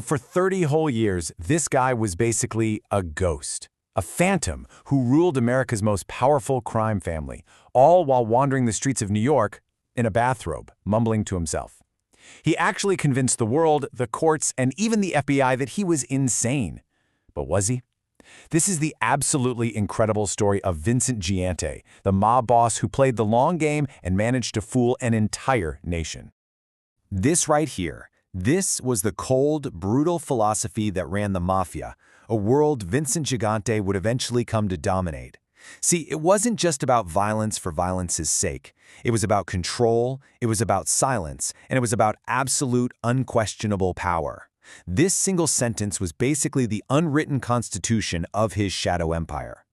For 30 whole years, this guy was basically a ghost, a phantom who ruled America's most powerful crime family, all while wandering the streets of New York in a bathrobe, mumbling to himself. He actually convinced the world, the courts, and even the FBI that he was insane. But was he? This is the absolutely incredible story of Vincent Gigante, the mob boss who played the long game and managed to fool an entire nation. This right here, this was the cold, brutal philosophy that ran the Mafia, a world Vincent Gigante would eventually come to dominate. See, it wasn't just about violence for violence's sake. It was about control, it was about silence, and it was about absolute, unquestionable power. This single sentence was basically the unwritten constitution of his shadow empire.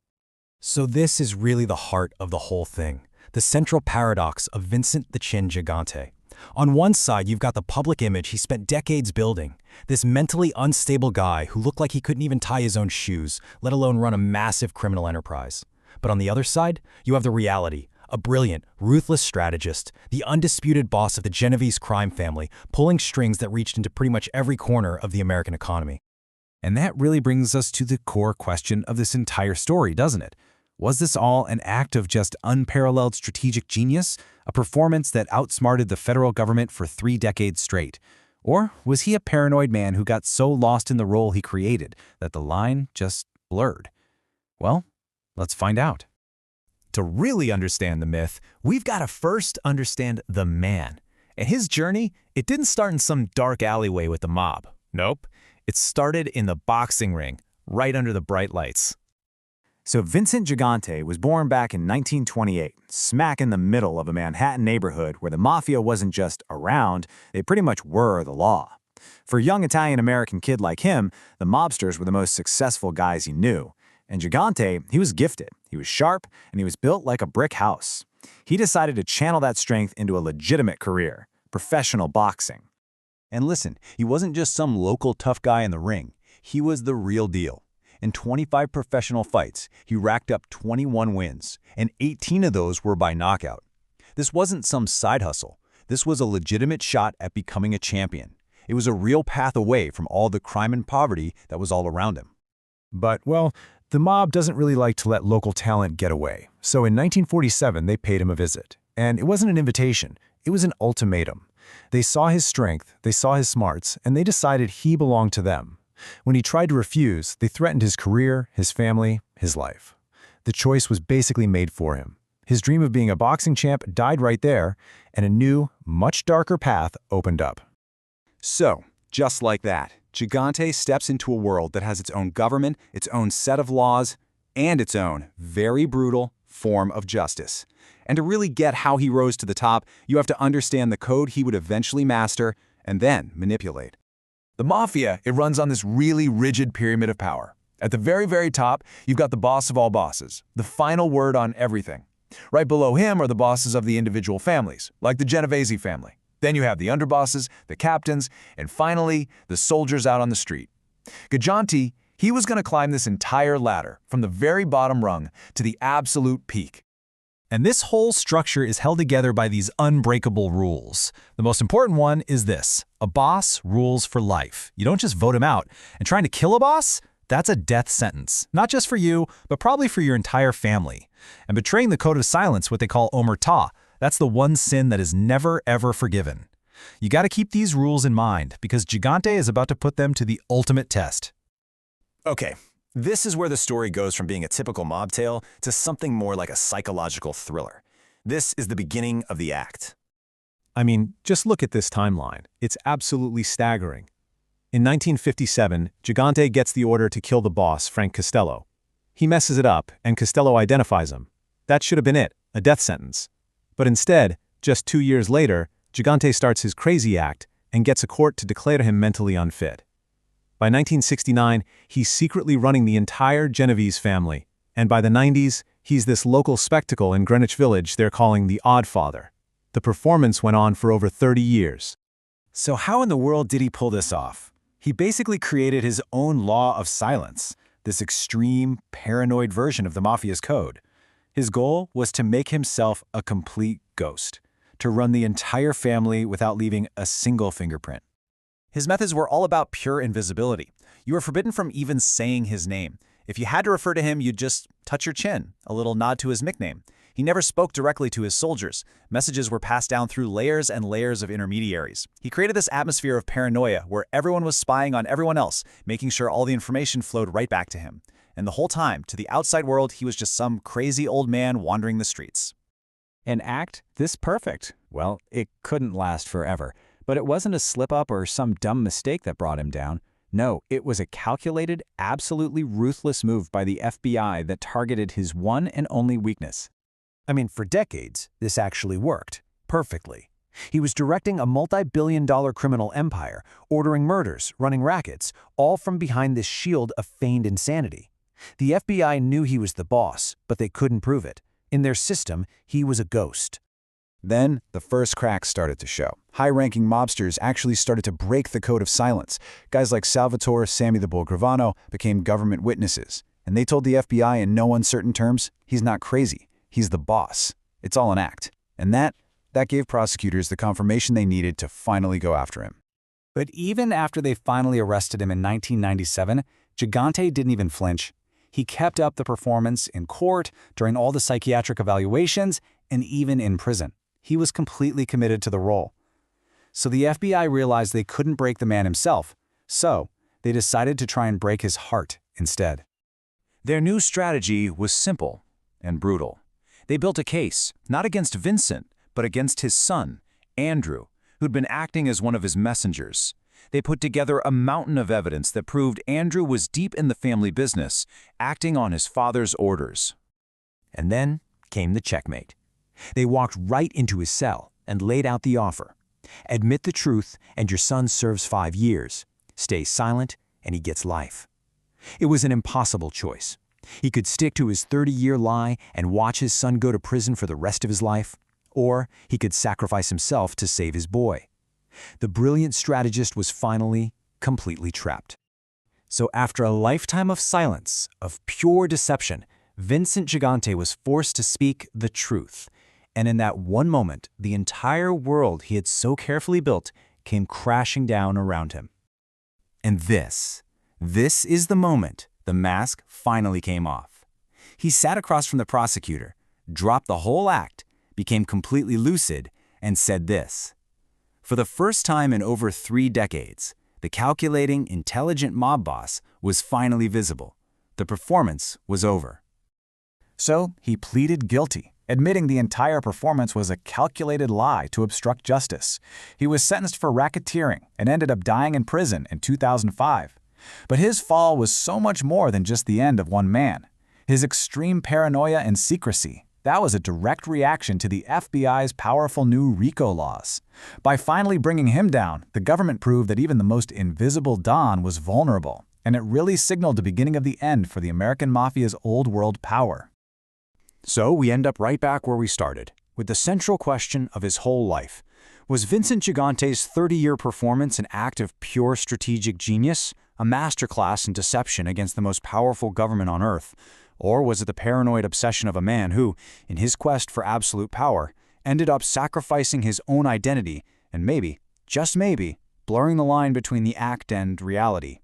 So this is really the heart of the whole thing, the central paradox of Vincent the Chin Gigante. On one side, you've got the public image he spent decades building, this mentally unstable guy who looked like he couldn't even tie his own shoes, let alone run a massive criminal enterprise. But on the other side, you have the reality, a brilliant, ruthless strategist, the undisputed boss of the Genovese crime family, pulling strings that reached into pretty much every corner of the American economy. And that really brings us to the core question of this entire story, doesn't it? Was this all an act of just unparalleled strategic genius, a performance that outsmarted the federal government for 3 decades straight? Or was he a paranoid man who got so lost in the role he created that the line just blurred? Well, let's find out. To really understand the myth, we've got to first understand the man. And his journey, it didn't start in some dark alleyway with the mob. Nope. It started in the boxing ring, right under the bright lights. So Vincent Gigante was born back in 1928, smack in the middle of a Manhattan neighborhood where the Mafia wasn't just around, they pretty much were the law. For a young Italian-American kid like him, the mobsters were the most successful guys he knew. And Gigante, he was gifted, he was sharp, and he was built like a brick house. He decided to channel that strength into a legitimate career, professional boxing. And listen, he wasn't just some local tough guy in the ring. He was the real deal. In 25 professional fights, he racked up 21 wins, and 18 of those were by knockout. This wasn't some side hustle. This was a legitimate shot at becoming a champion. It was a real path away from all the crime and poverty that was all around him. But, well, the mob doesn't really like to let local talent get away. So in 1947, they paid him a visit. And it wasn't an invitation, it was an ultimatum. They saw his strength, they saw his smarts, and they decided he belonged to them. When he tried to refuse, they threatened his career, his family, his life. The choice was basically made for him. His dream of being a boxing champ died right there, and a new, much darker path opened up. So, just like that, Gigante steps into a world that has its own government, its own set of laws, and its own very brutal form of justice. And to really get how he rose to the top, you have to understand the code he would eventually master and then manipulate. The Mafia, it runs on this really rigid pyramid of power. At the very, very top, you've got the boss of all bosses, the final word on everything. Right below him are the bosses of the individual families, like the Genovese family. Then you have the underbosses, the captains, and finally, the soldiers out on the street. Gigante, he was going to climb this entire ladder, from the very bottom rung to the absolute peak. And this whole structure is held together by these unbreakable rules. The most important one is this: a boss rules for life. You don't just vote him out. And trying to kill a boss? That's a death sentence. Not just for you, but probably for your entire family. And betraying the code of silence, what they call omerta, that's the one sin that is never, ever forgiven. You got to keep these rules in mind, because Gigante is about to put them to the ultimate test. Okay, this is where the story goes from being a typical mob tale to something more like a psychological thriller. This is the beginning of the act. I mean, just look at this timeline. It's absolutely staggering. In 1957, Gigante gets the order to kill the boss, Frank Costello. He messes it up, and Costello identifies him. That should have been it, a death sentence. But instead, just 2 years later, Gigante starts his crazy act and gets a court to declare him mentally unfit. By 1969, he's secretly running the entire Genovese family, and by the 90s, he's this local spectacle in Greenwich Village they're calling the Odd Father. The performance went on for over 30 years. So how in the world did he pull this off? He basically created his own law of silence, this extreme, paranoid version of the Mafia's code. His goal was to make himself a complete ghost, to run the entire family without leaving a single fingerprint. His methods were all about pure invisibility. You were forbidden from even saying his name. If you had to refer to him, you'd just touch your chin, a little nod to his nickname. He never spoke directly to his soldiers. Messages were passed down through layers and layers of intermediaries. He created this atmosphere of paranoia where everyone was spying on everyone else, making sure all the information flowed right back to him. And the whole time, to the outside world, he was just some crazy old man wandering the streets. An act this perfect? Well, it couldn't last forever. But it wasn't a slip-up or some dumb mistake that brought him down. No, it was a calculated, absolutely ruthless move by the FBI that targeted his one and only weakness. I mean, for decades, this actually worked perfectly. He was directing a multi-billion-dollar criminal empire, ordering murders, running rackets, all from behind this shield of feigned insanity. The FBI knew he was the boss, but they couldn't prove it. In their system, he was a ghost. Then, the first cracks started to show. High-ranking mobsters actually started to break the code of silence. Guys like Salvatore Sammy the Bull Gravano became government witnesses. And they told the FBI in no uncertain terms, he's not crazy. He's the boss. It's all an act. And that gave prosecutors the confirmation they needed to finally go after him. But even after they finally arrested him in 1997, Gigante didn't even flinch. He kept up the performance in court, during all the psychiatric evaluations, and even in prison. He was completely committed to the role. So the FBI realized they couldn't break the man himself, so they decided to try and break his heart instead. Their new strategy was simple and brutal. They built a case, not against Vincent, but against his son, Andrew, who'd been acting as one of his messengers. They put together a mountain of evidence that proved Andrew was deep in the family business, acting on his father's orders. And then came the checkmate. They walked right into his cell and laid out the offer. Admit the truth and your son serves 5 years. Stay silent and he gets life. It was an impossible choice. He could stick to his 30-year lie and watch his son go to prison for the rest of his life, or he could sacrifice himself to save his boy. The brilliant strategist was finally completely trapped. So after a lifetime of silence, of pure deception, Vincent Gigante was forced to speak the truth. And in that one moment, the entire world he had so carefully built came crashing down around him. And this is the moment the mask finally came off. He sat across from the prosecutor, dropped the whole act, became completely lucid, and said this. For the first time in over 3 decades, the calculating, intelligent mob boss was finally visible. The performance was over. So he pleaded guilty, admitting the entire performance was a calculated lie to obstruct justice. He was sentenced for racketeering and ended up dying in prison in 2005. But his fall was so much more than just the end of one man. His extreme paranoia and secrecy, that was a direct reaction to the FBI's powerful new RICO laws. By finally bringing him down, the government proved that even the most invisible Don was vulnerable, and it really signaled the beginning of the end for the American Mafia's old world power. So we end up right back where we started, with the central question of his whole life. Was Vincent Gigante's 30-year performance an act of pure strategic genius, a masterclass in deception against the most powerful government on Earth? Or was it the paranoid obsession of a man who, in his quest for absolute power, ended up sacrificing his own identity and maybe, just maybe, blurring the line between the act and reality?